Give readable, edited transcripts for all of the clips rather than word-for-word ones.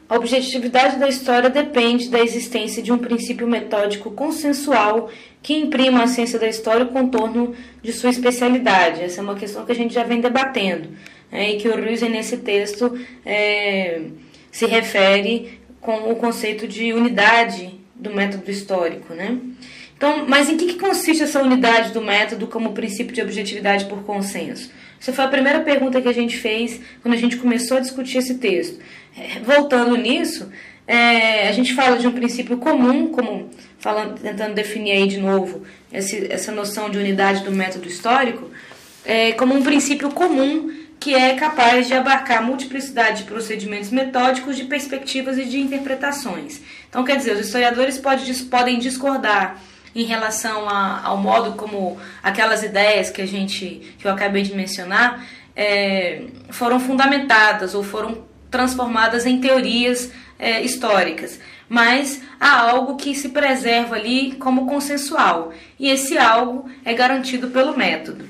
A objetividade da história depende da existência de um princípio metódico consensual que imprima à ciência da história o contorno de sua especialidade. Essa é uma questão que a gente já vem debatendo, e que o Ruijsen, nesse texto, se refere com o conceito de unidade do método histórico, né? Então, mas em que consiste essa unidade do método como princípio de objetividade por consenso? Essa foi a primeira pergunta que a gente fez quando a gente começou a discutir esse texto. Voltando nisso, a gente fala de um princípio comum, tentando definir aí de novo essa noção de unidade do método histórico, como um princípio comum que é capaz de abarcar a multiplicidade de procedimentos metódicos, de perspectivas e de interpretações. Então, quer dizer, os historiadores podem discordar em relação ao modo como aquelas ideias que eu acabei de mencionar foram fundamentadas ou foram transformadas em teorias históricas, mas há algo que se preserva ali como consensual, e esse algo é garantido pelo método.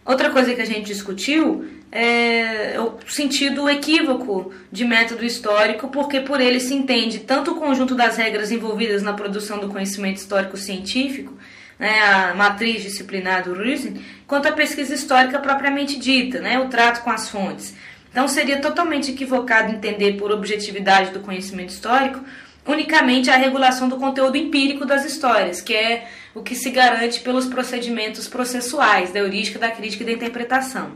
Outra coisa que a gente discutiu é o sentido equívoco de método histórico, porque por ele se entende tanto o conjunto das regras envolvidas na produção do conhecimento histórico científico, a matriz disciplinar do Ruijsen, quanto a pesquisa histórica propriamente dita, o trato com as fontes. Então seria totalmente equivocado entender por objetividade do conhecimento histórico unicamente a regulação do conteúdo empírico das histórias, que é o que se garante pelos procedimentos processuais da heurística, da crítica e da interpretação.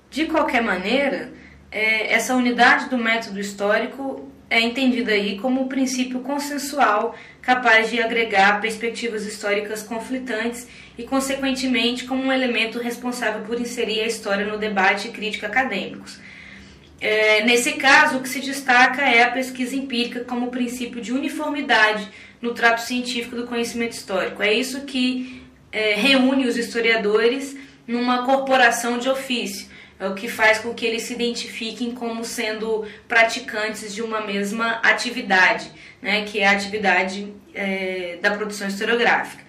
De qualquer maneira, essa unidade do método histórico é entendida aí como um princípio consensual capaz de agregar perspectivas históricas conflitantes e, consequentemente, como um elemento responsável por inserir a história no debate e crítica acadêmicos. Nesse caso, o que se destaca é a pesquisa empírica como princípio de uniformidade no trato científico do conhecimento histórico. É isso que reúne os historiadores numa corporação de ofício. É o que faz com que eles se identifiquem como sendo praticantes de uma mesma atividade, que é a atividade da produção historiográfica.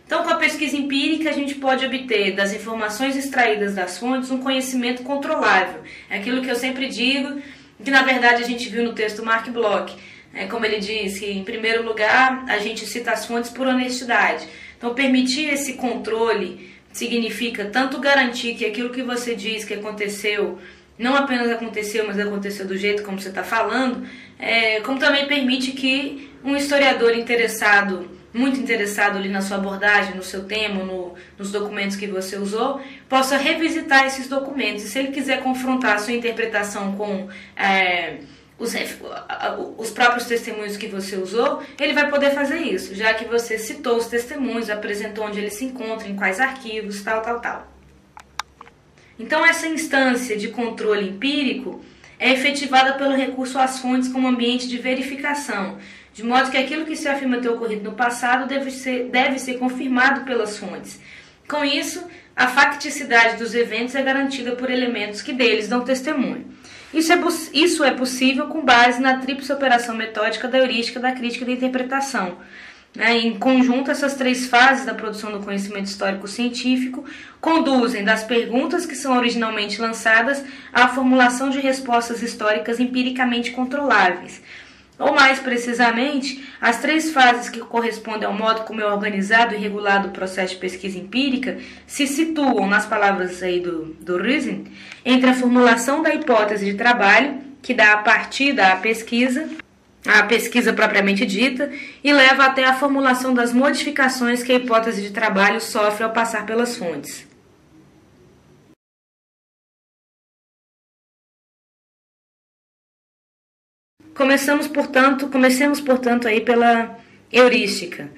Então, com a pesquisa empírica, a gente pode obter das informações extraídas das fontes um conhecimento controlável. É aquilo que eu sempre digo, que na verdade a gente viu no texto Mark Bloch. Como ele diz, que em primeiro lugar a gente cita as fontes por honestidade. Então, permitir esse controle significa tanto garantir que aquilo que você diz que aconteceu, não apenas aconteceu, mas aconteceu do jeito como você está falando, como também permite que um historiador muito interessado ali na sua abordagem, no seu tema, nos documentos que você usou, possa revisitar esses documentos. E se ele quiser confrontar a sua interpretação com os próprios testemunhos que você usou, ele vai poder fazer isso, já que você citou os testemunhos, apresentou onde eles se encontram, em quais arquivos, tal. Então, essa instância de controle empírico é efetivada pelo recurso às fontes como ambiente de verificação, de modo que aquilo que se afirma ter ocorrido no passado deve ser confirmado pelas fontes. Com isso, a facticidade dos eventos é garantida por elementos que deles dão testemunho. Isso é possível com base na tríplice operação metódica da heurística, da crítica e da interpretação. Em conjunto, essas três fases da produção do conhecimento histórico-científico conduzem das perguntas que são originalmente lançadas à formulação de respostas históricas empiricamente controláveis. Ou mais precisamente, as três fases que correspondem ao modo como é organizado e regulado o processo de pesquisa empírica se situam, nas palavras aí do Ruijsen, entre a formulação da hipótese de trabalho, que dá a partida à pesquisa propriamente dita, e leva até a formulação das modificações que a hipótese de trabalho sofre ao passar pelas fontes. Comecemos, portanto, aí pela heurística.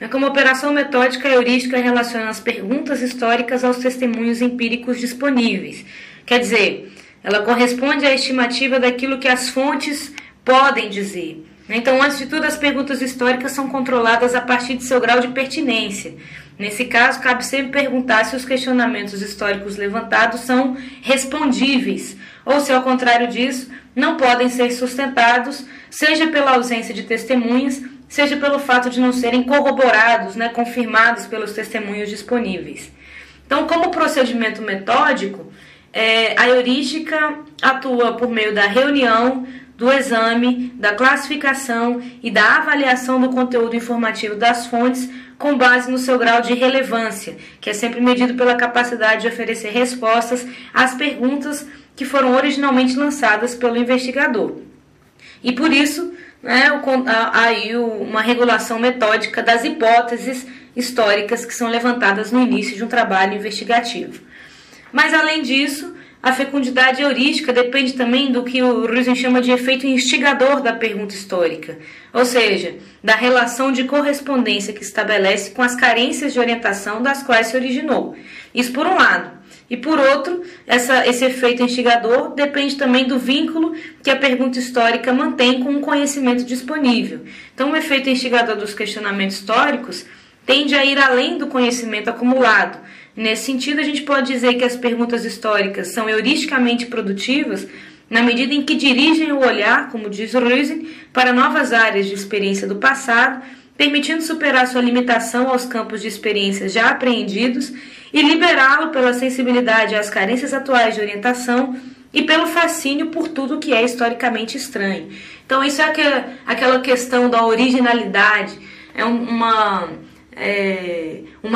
Como operação metódica, a heurística relaciona as perguntas históricas aos testemunhos empíricos disponíveis. Quer dizer, ela corresponde à estimativa daquilo que as fontes podem dizer. Então, antes de tudo, as perguntas históricas são controladas a partir de seu grau de pertinência. Nesse caso, cabe sempre perguntar se os questionamentos históricos levantados são respondíveis, ou se, ao contrário disso, não podem ser sustentados, seja pela ausência de testemunhas, seja pelo fato de não serem corroborados, confirmados pelos testemunhos disponíveis. Então, como procedimento metódico, A heurística atua por meio da reunião, do exame, da classificação e da avaliação do conteúdo informativo das fontes com base no seu grau de relevância, que é sempre medido pela capacidade de oferecer respostas às perguntas que foram originalmente lançadas pelo investigador. E por isso, há aí uma regulação metódica das hipóteses históricas que são levantadas no início de um trabalho investigativo. Mas, além disso, a fecundidade heurística depende também do que o Ruijsen chama de efeito instigador da pergunta histórica, ou seja, da relação de correspondência que estabelece com as carências de orientação das quais se originou. Isso por um lado. E por outro, esse efeito instigador depende também do vínculo que a pergunta histórica mantém com o conhecimento disponível. Então, o efeito instigador dos questionamentos históricos tende a ir além do conhecimento acumulado. Nesse sentido, a gente pode dizer que as perguntas históricas são heuristicamente produtivas na medida em que dirigem o olhar, como diz o Ruijsen, para novas áreas de experiência do passado, permitindo superar sua limitação aos campos de experiências já apreendidos e liberá-lo pela sensibilidade às carências atuais de orientação e pelo fascínio por tudo que é historicamente estranho. Então, isso é aquela questão da originalidade, é uma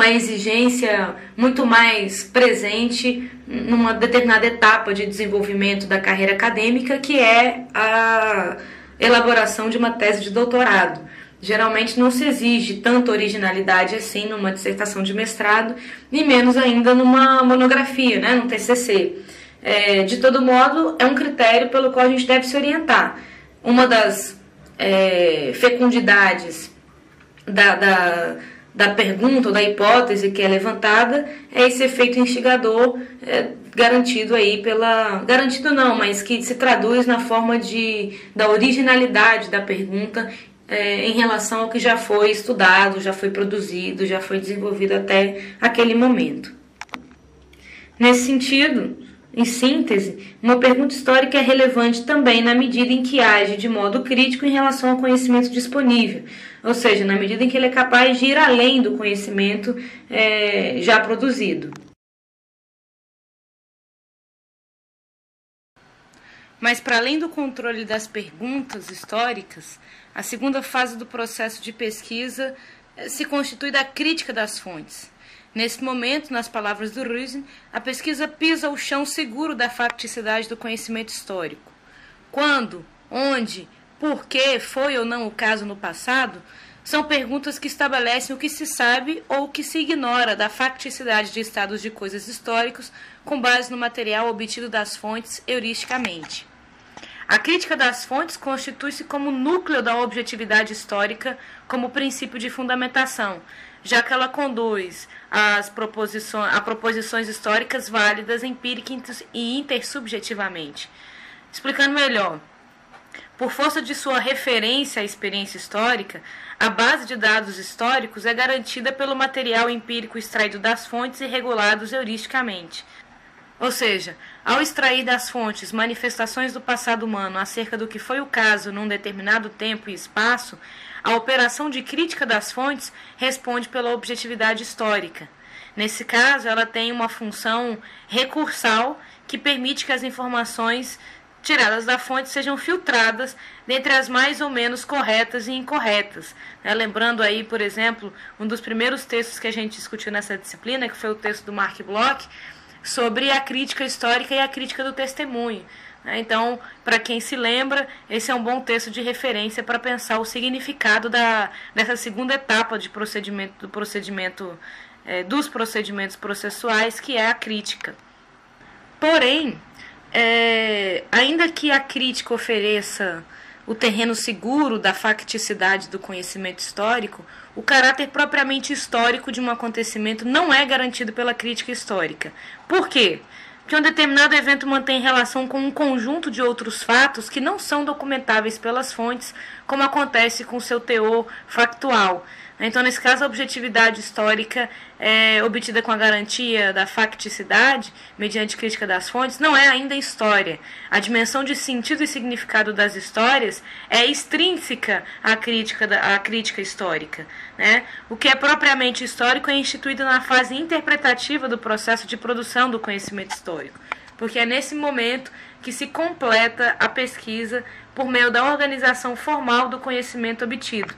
exigência muito mais presente numa determinada etapa de desenvolvimento da carreira acadêmica, que é a elaboração de uma tese de doutorado. Geralmente não se exige tanta originalidade assim numa dissertação de mestrado, e menos ainda numa monografia, num TCC. De todo modo, é um critério pelo qual a gente deve se orientar. Uma das fecundidades da pergunta ou da hipótese que é levantada é esse efeito instigador garantido aí garantido não, mas que se traduz na forma da originalidade da pergunta em relação ao que já foi estudado, já foi produzido, já foi desenvolvido até aquele momento. Nesse sentido, em síntese, uma pergunta histórica é relevante também na medida em que age de modo crítico em relação ao conhecimento disponível, ou seja, na medida em que ele é capaz de ir além do conhecimento já produzido. Mas, para além do controle das perguntas históricas, a segunda fase do processo de pesquisa se constitui da crítica das fontes. Nesse momento, nas palavras do Ruijsen, a pesquisa pisa o chão seguro da facticidade do conhecimento histórico. Quando, onde, por que foi ou não o caso no passado, são perguntas que estabelecem o que se sabe ou o que se ignora da facticidade de estados de coisas históricos com base no material obtido das fontes heuristicamente. A crítica das fontes constitui-se como núcleo da objetividade histórica como princípio de fundamentação, já que ela conduz a proposições históricas válidas empírica e intersubjetivamente. Explicando melhor, por força de sua referência à experiência histórica, a base de dados históricos é garantida pelo material empírico extraído das fontes e regulados heuristicamente. Ou seja, ao extrair das fontes manifestações do passado humano acerca do que foi o caso num determinado tempo e espaço, a operação de crítica das fontes responde pela objetividade histórica. Nesse caso, ela tem uma função recursal que permite que as informações tiradas da fonte sejam filtradas dentre as mais ou menos corretas e incorretas. Lembrando aí, por exemplo, um dos primeiros textos que a gente discutiu nessa disciplina, que foi o texto do Mark Bloch, sobre a crítica histórica e a crítica do testemunho. Então, para quem se lembra, esse é um bom texto de referência para pensar o significado dessa segunda etapa dos procedimentos processuais, que é a crítica. Porém, ainda que a crítica ofereça o terreno seguro da facticidade do conhecimento histórico, o caráter propriamente histórico de um acontecimento não é garantido pela crítica histórica. Por quê? Porque um determinado evento mantém relação com um conjunto de outros fatos que não são documentáveis pelas fontes, como acontece com seu teor factual. Então, nesse caso, a objetividade histórica obtida com a garantia da facticidade, mediante crítica das fontes, não é ainda história. A dimensão de sentido e significado das histórias é extrínseca à crítica histórica. O que é propriamente histórico é instituído na fase interpretativa do processo de produção do conhecimento histórico. porque é nesse momento que se completa a pesquisa por meio da organização formal do conhecimento obtido.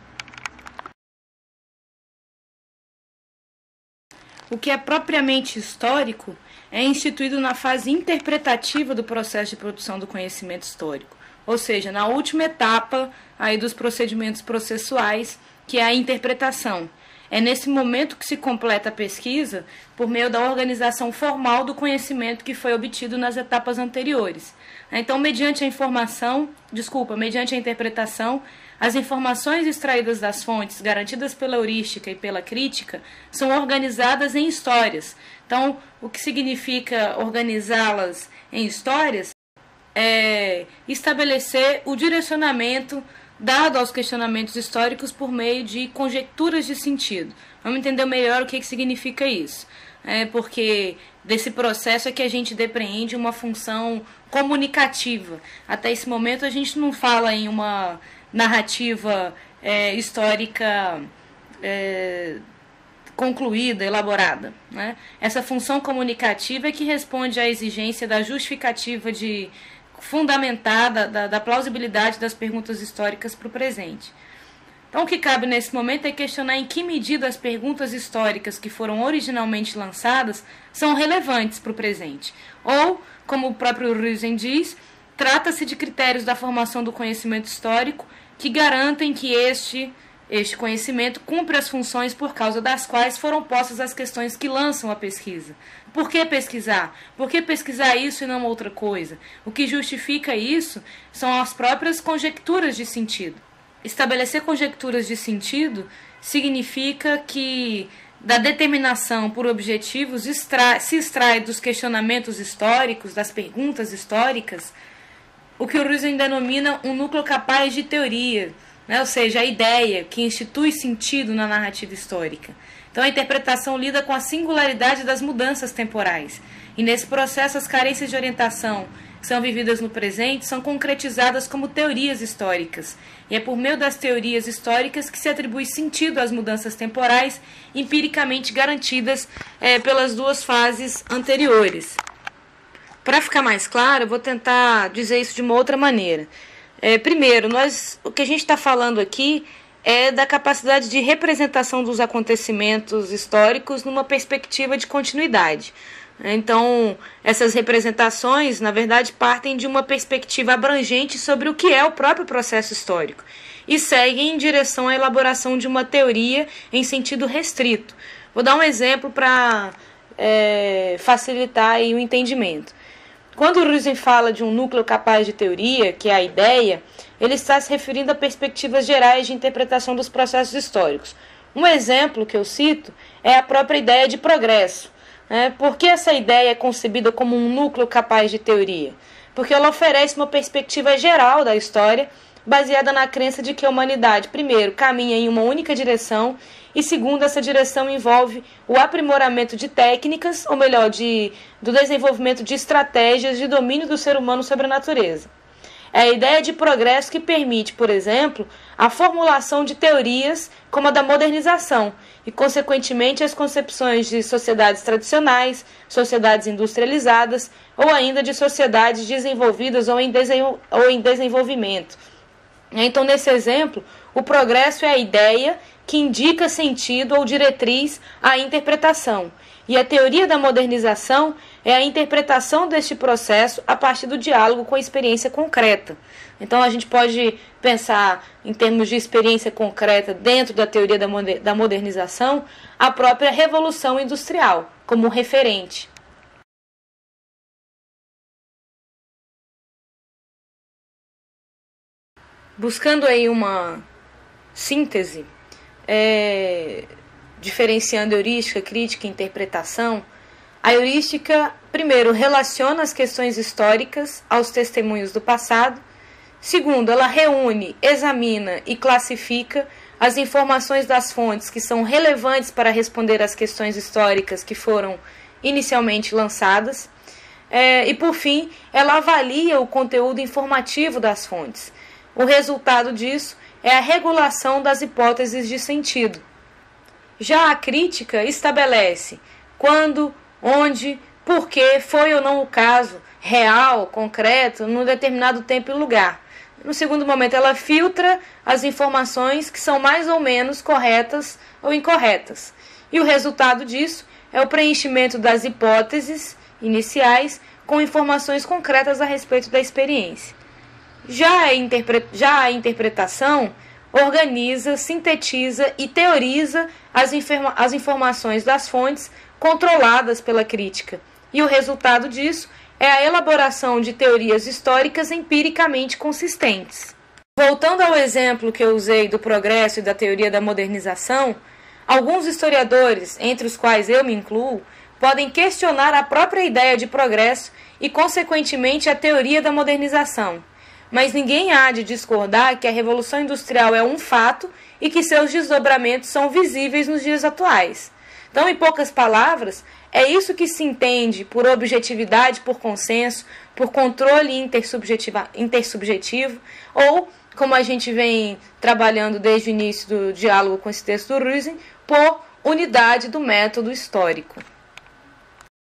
O que é propriamente histórico é instituído na fase interpretativa do processo de produção do conhecimento histórico, ou seja, na última etapa aí dos procedimentos processuais, que é a interpretação. É nesse momento que se completa a pesquisa por meio da organização formal do conhecimento que foi obtido nas etapas anteriores. Então, mediante a interpretação, as informações extraídas das fontes, garantidas pela heurística e pela crítica, são organizadas em histórias. Então, o que significa organizá-las em histórias é estabelecer o direcionamento dado aos questionamentos históricos por meio de conjecturas de sentido. Vamos entender melhor o que significa isso. Porque desse processo é que a gente depreende uma função comunicativa. Até esse momento a gente não fala em uma narrativa histórica concluída, elaborada, né? Essa função comunicativa é que responde à exigência da justificativa fundamentada da plausibilidade das perguntas históricas para o presente. Então, o que cabe nesse momento é questionar em que medida as perguntas históricas que foram originalmente lançadas são relevantes para o presente. Ou, como o próprio Ruijsen diz, trata-se de critérios da formação do conhecimento histórico que garantem que este conhecimento cumpre as funções por causa das quais foram postas as questões que lançam a pesquisa. Por que pesquisar? Por que pesquisar isso e não outra coisa? O que justifica isso são as próprias conjecturas de sentido. Estabelecer conjecturas de sentido significa que da determinação por objetivos se extrai dos questionamentos históricos, das perguntas históricas, o que o Ruijsen denomina um núcleo capaz de teoria, né? Ou seja, a ideia que institui sentido na narrativa histórica. Então a interpretação lida com a singularidade das mudanças temporais. E nesse processo as carências de orientação que são vividas no presente são concretizadas como teorias históricas. E é por meio das teorias históricas que se atribui sentido às mudanças temporais empiricamente garantidas pelas duas fases anteriores. Para ficar mais claro, eu vou tentar dizer isso de uma outra maneira. Primeiro, o que a gente está falando aqui é da capacidade de representação dos acontecimentos históricos numa perspectiva de continuidade. Então, essas representações, na verdade, partem de uma perspectiva abrangente sobre o que é o próprio processo histórico e seguem em direção à elaboração de uma teoria em sentido restrito. Vou dar um exemplo para facilitar aí o entendimento. Quando o Ruijsen fala de um núcleo capaz de teoria, que é a ideia, ele está se referindo a perspectivas gerais de interpretação dos processos históricos. Um exemplo que eu cito é a própria ideia de progresso. Por que essa ideia é concebida como um núcleo capaz de teoria? Porque ela oferece uma perspectiva geral da história, baseada na crença de que a humanidade, primeiro, caminha em uma única direção, e segundo, essa direção envolve o aprimoramento de técnicas, ou melhor, do desenvolvimento de estratégias de domínio do ser humano sobre a natureza. É a ideia de progresso que permite, por exemplo, a formulação de teorias como a da modernização e, consequentemente, as concepções de sociedades tradicionais, sociedades industrializadas ou ainda de sociedades desenvolvidas ou em desenvolvimento. Então, nesse exemplo, o progresso é a ideia que indica sentido ou diretriz à interpretação. E a teoria da modernização é a interpretação deste processo a partir do diálogo com a experiência concreta. Então, a gente pode pensar, em termos de experiência concreta, dentro da teoria da modernização, a própria Revolução Industrial, como referente. Buscando aí uma síntese, diferenciando heurística, crítica e interpretação, a heurística, primeiro, relaciona as questões históricas aos testemunhos do passado. Segundo, ela reúne, examina e classifica as informações das fontes que são relevantes para responder às questões históricas que foram inicialmente lançadas. E, por fim, ela avalia o conteúdo informativo das fontes. O resultado disso é a regulação das hipóteses de sentido. Já a crítica estabelece quando, onde, por que foi ou não o caso, real, concreto, num determinado tempo e lugar. No segundo momento, ela filtra as informações que são mais ou menos corretas ou incorretas. E o resultado disso é o preenchimento das hipóteses iniciais com informações concretas a respeito da experiência. Já a interpretação organiza, sintetiza e teoriza as informações das fontes controladas pela crítica. E o resultado disso é a elaboração de teorias históricas empiricamente consistentes. Voltando ao exemplo que eu usei do progresso e da teoria da modernização, alguns historiadores, entre os quais eu me incluo, podem questionar a própria ideia de progresso e, consequentemente, a teoria da modernização. Mas ninguém há de discordar que a Revolução Industrial é um fato e que seus desdobramentos são visíveis nos dias atuais. Então, em poucas palavras, é isso que se entende por objetividade, por consenso, por controle intersubjetivo, ou, como a gente vem trabalhando desde o início do diálogo com esse texto do Ruysdael, por unidade do método histórico.